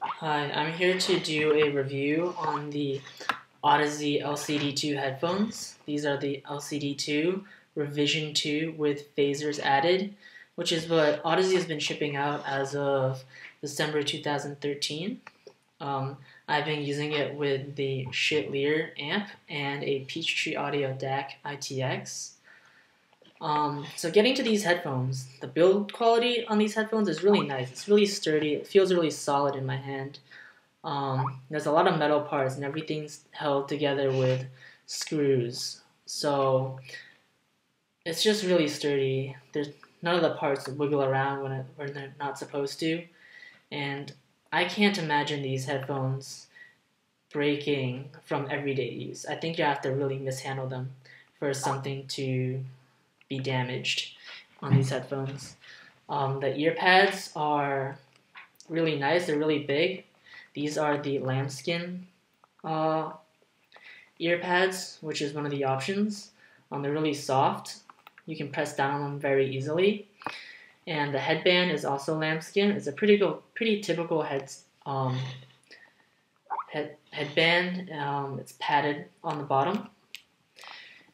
Hi, I'm here to do a review on the Audeze LCD-2 headphones. These are the LCD-2 Revision 2 with phasers added, which is what Audeze has been shipping out as of December 2013. I've been using it with the Lear amp and a Peachtree Audio DAC ITX. So getting to these headphones, the build quality on these headphones is really nice. It's really sturdy. It feels really solid in my hand. There's a lot of metal parts and everything's held together with screws. So it's just really sturdy. There's none of the parts wiggle around when they're not supposed to. And I can't imagine these headphones breaking from everyday use. I think you have to really mishandle them for something to be damaged on these headphones. The ear pads are really nice. They're really big. These are the lambskin ear pads, which is one of the options. They're really soft. You can press down on them very easily. And the headband is also lambskin. It's a pretty typical headband. It's padded on the bottom.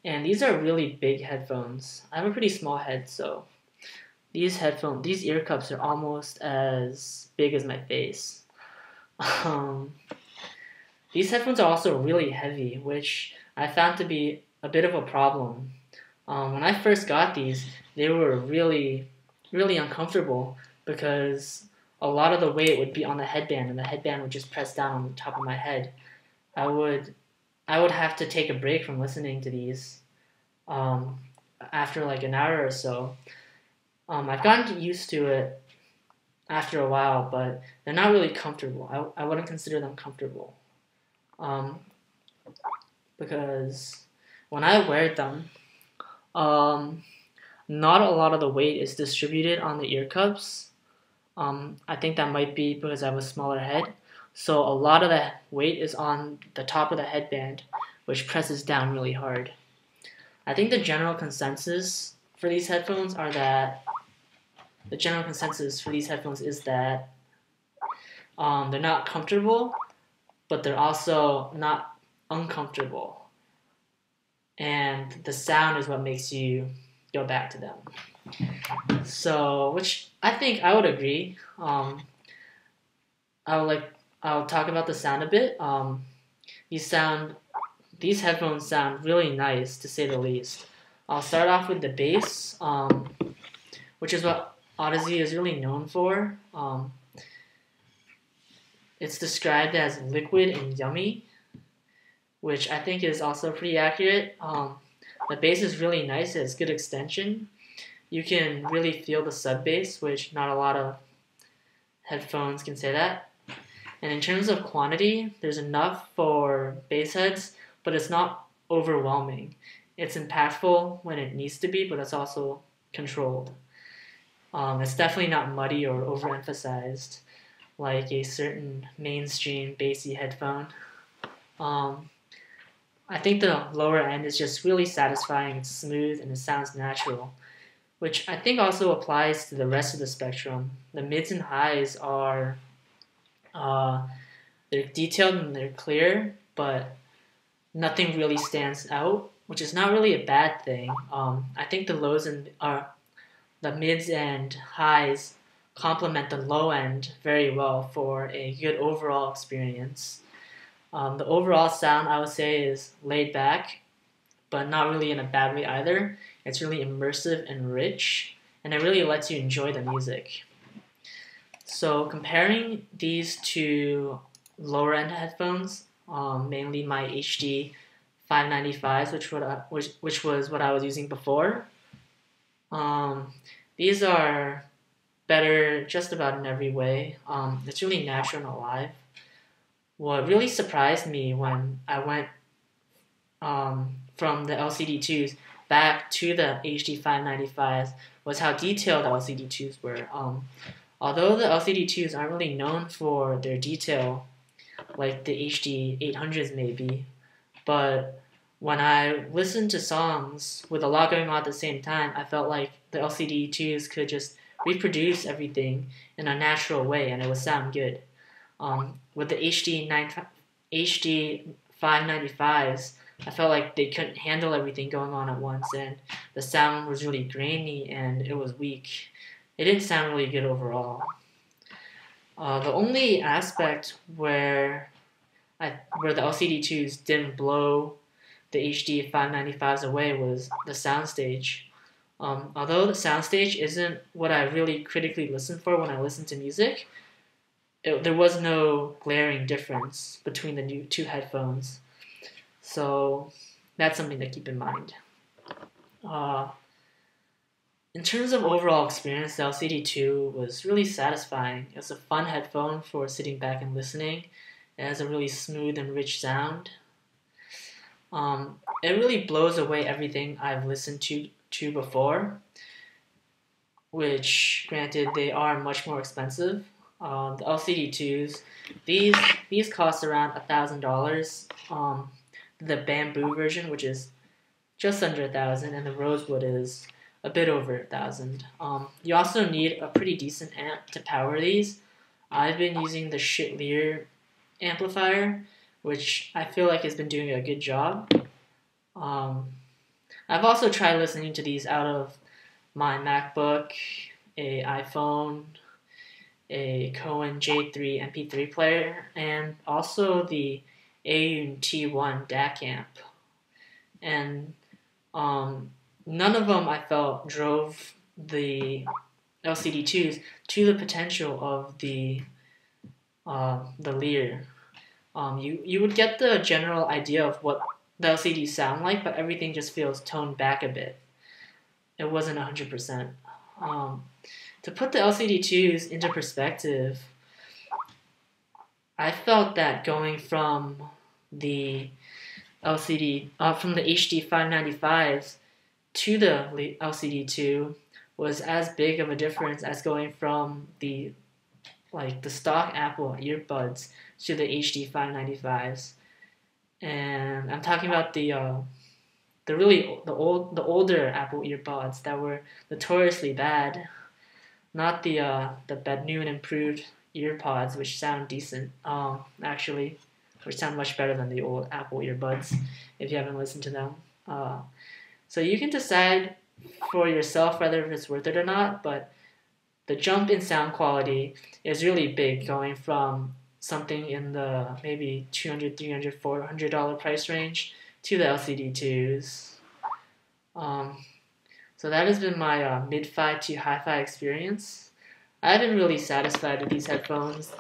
And these are really big headphones. I have a pretty small head, so these ear cups are almost as big as my face. These headphones are also really heavy, which I found to be a bit of a problem. When I first got these, they were really, really uncomfortable because a lot of the weight would be on the headband, and the headband would just press down on the top of my head. I would have to take a break from listening to these after like an hour or so. I've gotten used to it after a while, but they're not really comfortable. I wouldn't consider them comfortable because when I wear them, not a lot of the weight is distributed on the ear cups. I think that might be because I have a smaller head. So a lot of the weight is on the top of the headband, which presses down really hard. I think the general consensus for these headphones is that they're not comfortable, but they're also not uncomfortable. And the sound is what makes you go back to them. So, which I think I would agree. I'll talk about the sound a bit. These headphones sound really nice, to say the least. I'll start off with the bass, which is what Audeze is really known for. It's described as liquid and yummy, which I think is also pretty accurate. The bass is really nice. It has good extension. You can really feel the sub bass, which not a lot of headphones can say that. And in terms of quantity, there's enough for bass heads, but it's not overwhelming. It's impactful when it needs to be, but it's also controlled. It's definitely not muddy or overemphasized like a certain mainstream bassy headphone. I think the lower end is just really satisfying. It's smooth and it sounds natural, which I think also applies to the rest of the spectrum. The mids and highs are they're detailed and they're clear, but nothing really stands out, which is not really a bad thing. I think the mids and highs complement the low end very well for a good overall experience. The overall sound, I would say, is laid back, but not really in a bad way either. It's really immersive and rich, and it really lets you enjoy the music. So comparing these to lower end headphones, mainly my HD 595s, which was what I was using before, these are better just about in every way. It's really natural and alive. What really surprised me when I went from the LCD-2s back to the HD 595s was how detailed the LCD-2s were. Although the LCD-2s aren't really known for their detail like the HD 800s may be, but when I listened to songs with a lot going on at the same time, I felt like the LCD-2s could just reproduce everything in a natural way and it would sound good. With the HD 595s, I felt like they couldn't handle everything going on at once, and the sound was really grainy and it was weak. It didn't sound really good overall. The only aspect where the LCD2s didn't blow the HD 595s away was the soundstage. Although the soundstage isn't what I really critically listen for when I listen to music, there was no glaring difference between the new two headphones. So that's something to keep in mind. Uh, in terms of overall experience, the LCD2 was really satisfying. It was a fun headphone for sitting back and listening. It has a really smooth and rich sound. It really blows away everything I've listened to before, which, granted, they are much more expensive. The LCD2s, these cost around $1,000. The bamboo version, which is just under $1,000, and the rosewood is a bit over $1,000. You also need a pretty decent amp to power these. I've been using the Schittleer amplifier, which I feel like has been doing a good job. I've also tried listening to these out of my MacBook, a iPhone, a Cohen J3 MP3 player, and also the Aune T1 DAC amp. And none of them I felt drove the LCD2s to the potential of the Lear. You would get the general idea of what the LCDs sound like, but everything just feels toned back a bit. It wasn't 100%. To put the LCD2s into perspective, I felt that going from the from the HD 595s to the LCD2 was as big of a difference as going from the stock Apple earbuds to the HD 595s. And I'm talking about the older Apple earbuds that were notoriously bad, not the new and improved earpods, which sound decent, actually, which sound much better than the old Apple earbuds if you haven't listened to them. So you can decide for yourself whether it's worth it or not, but the jump in sound quality is really big, going from something in the maybe $200, $300, $400 price range to the LCD2s. So that has been my mid-fi to hi-fi experience. I've been really satisfied with these headphones.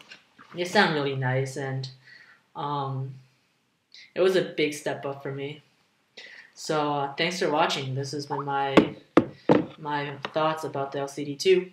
They sound really nice, and it was a big step up for me. So thanks for watching. This has been my thoughts about the LCD2.